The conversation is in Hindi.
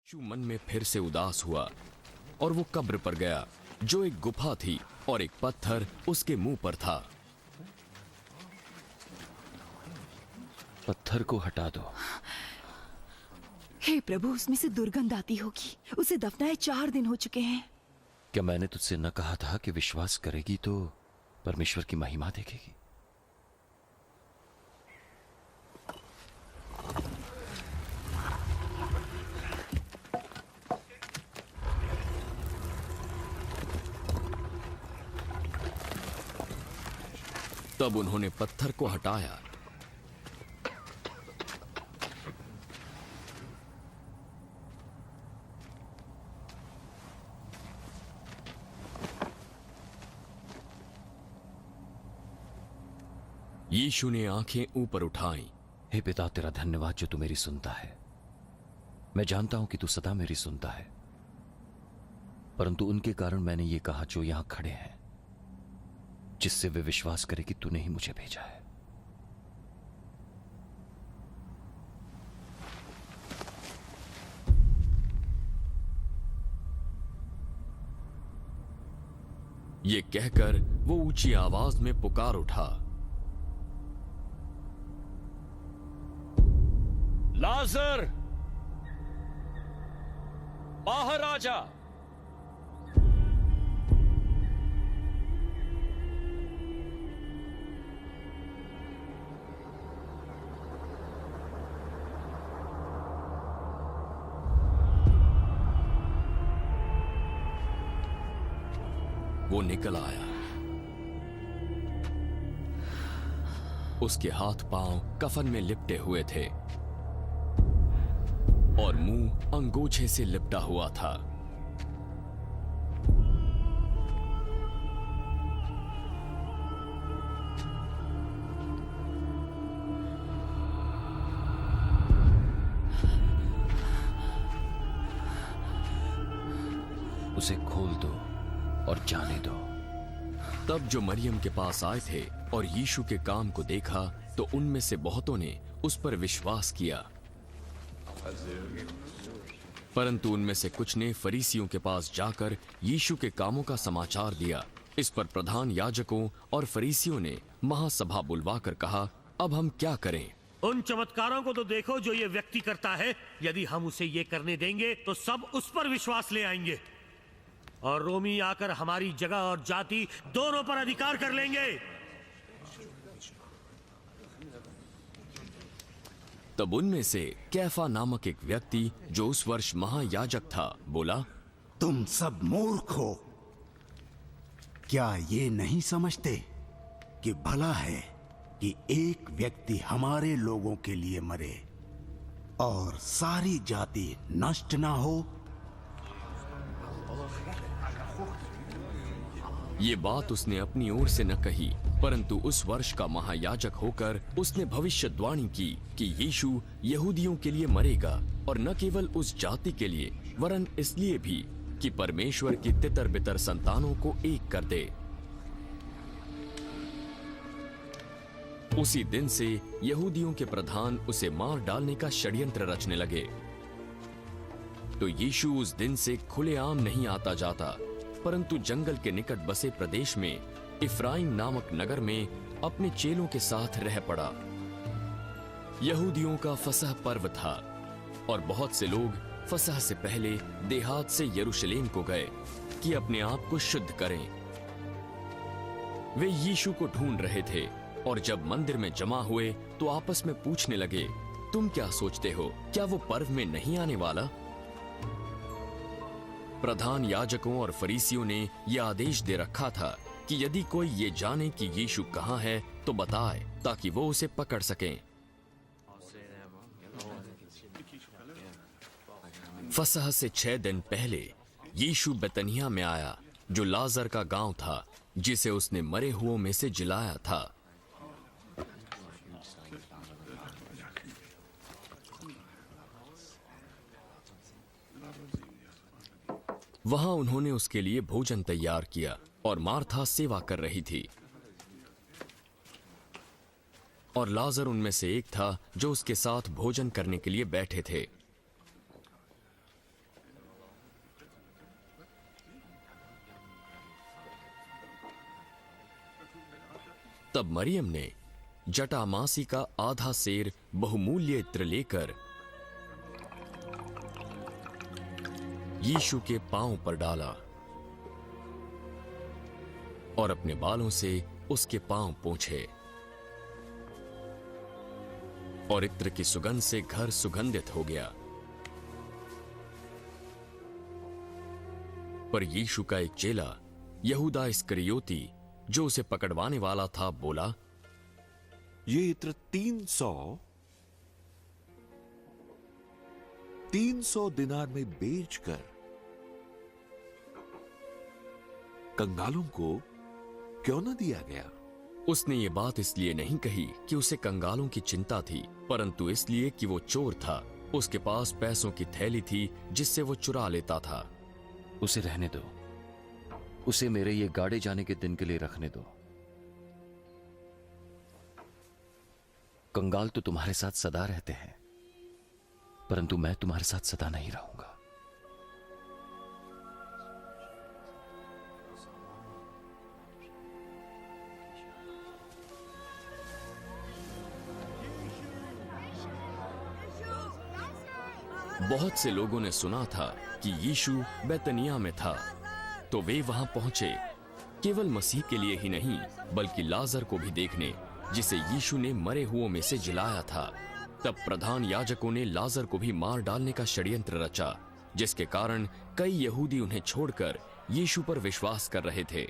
यीशु मन में फिर से उदास हुआ और वो कब्र पर गया जो एक गुफा थी और एक पत्थर उसके मुंह पर था। पत्थर को हटा दो। हे प्रभु, उसमें से दुर्गंध आती होगी। उसे दफनाए 4 दिन हो चुके हैं। क्या मैंने तुझसे न कहा था कि विश्वास करेगी तो परमेश्वर की महिमा देखेगी? तब उन्होंने पत्थर को हटाया। यीशु ने आंखें ऊपर उठाईं। हे पिता, तेरा धन्यवाद जो तू मेरी सुनता है। मैं जानता हूं कि तू सदा मेरी सुनता है, परंतु उनके कारण मैंने ये कहा जो यहां खड़े हैं, जिससे वे विश्वास करें कि तूने ही मुझे भेजा है। ये कहकर वो ऊंची आवाज में पुकार उठा, लाजर, बाहर आ जा। वो निकल आया। उसके हाथ पांव कफन में लिपटे हुए थे और मुंह अंगोछे से लिपटा हुआ था। उसे खोल दो और जाने दो। तब जो मरियम के पास आए थे और यीशु के काम को देखा तो उनमें से बहुतों ने उस पर विश्वास किया, परंतु उनमें से कुछ ने फरीसियों के पास जाकर यीशु के कामों का समाचार दिया। इस पर प्रधान याजकों और फरीसियों ने महासभा बुलवाकर कहा, अब हम क्या करें? उन चमत्कारों को तो देखो जो ये व्यक्ति करता है। यदि हम उसे ये करने देंगे तो सब उस पर विश्वास ले आएंगे और रोमी आकर हमारी जगह और जाति दोनों पर अधिकार कर लेंगे। तब उनमें से कैफा नामक एक व्यक्ति जो उस वर्ष महायाजक था बोला, तुम सब मूर्ख हो। क्या ये नहीं समझते कि भला है कि एक व्यक्ति हमारे लोगों के लिए मरे और सारी जाति नष्ट ना हो? ये बात उसने अपनी ओर से न कही, परंतु उस वर्ष का महायाजक होकर उसने भविष्यद्वाणी की कि यीशु यहूदियों के लिए मरेगा और न केवल उस जाति के लिए वरन इसलिए भी कि परमेश्वर की तितर बितर संतानों को एक कर दे। उसी दिन से यहूदियों के प्रधान उसे मार डालने का षड्यंत्र रचने लगे। तो यीशु उस दिन से खुलेआम नहीं आता जाता, परंतु जंगल के निकट बसे प्रदेश में इफ्राइम नामक नगर में अपने चेलों के साथ रह पड़ा। यहूदियों का फसह पर्व था और बहुत से लोग फसह से पहले देहात से यरूशलेम को गए कि अपने आप को शुद्ध करें। वे यीशु को ढूंढ रहे थे और जब मंदिर में जमा हुए तो आपस में पूछने लगे, तुम क्या सोचते हो, क्या वो पर्व में नहीं आने वाला? प्रधान याजकों और फरीसियों ने यह आदेश दे रखा था कि यदि कोई ये जाने कि यीशु कहाँ है तो बताए, ताकि वो उसे पकड़ सकें। फसह से 6 दिन पहले यीशु बेतनिया में आया, जो लाजर का गांव था, जिसे उसने मरे हुओं में से जिलाया था। वहां उन्होंने उसके लिए भोजन तैयार किया और मार्था सेवा कर रही थी और लाजर उनमें से एक था जो उसके साथ भोजन करने के लिए बैठे थे। तब मरियम ने जटामासी का आधा सेर बहुमूल्य इत्र लेकर यीशु के पांव पर डाला और अपने बालों से उसके पांव पोंछे, और इत्र की सुगंध से घर सुगंधित हो गया। पर यीशु का एक चेला यहूदा इस्करियोती, जो उसे पकड़वाने वाला था, बोला, ये इत्र 300 दिनार में बेचकर कंगालों को क्यों न दिया गया? उसने ये बात इसलिए नहीं कही कि उसे कंगालों की चिंता थी, परंतु इसलिए कि वो चोर था। उसके पास पैसों की थैली थी जिससे वो चुरा लेता था। उसे रहने दो, उसे मेरे ये गाड़े जाने के दिन के लिए रखने दो। कंगाल तो तुम्हारे साथ सदा रहते हैं, परंतु मैं तुम्हारे साथ सदा नहीं रहूंगा। बहुत से लोगों ने सुना था कि यीशु बैतनिया में था, तो वे वहां पहुंचे, केवल मसीह के लिए ही नहीं बल्कि लाजर को भी देखने, जिसे यीशु ने मरे हुओं में से जिलाया था। तब प्रधान याजकों ने लाजर को भी मार डालने का षड्यंत्र रचा, जिसके कारण कई यहूदी उन्हें छोड़कर यीशु पर विश्वास कर रहे थे।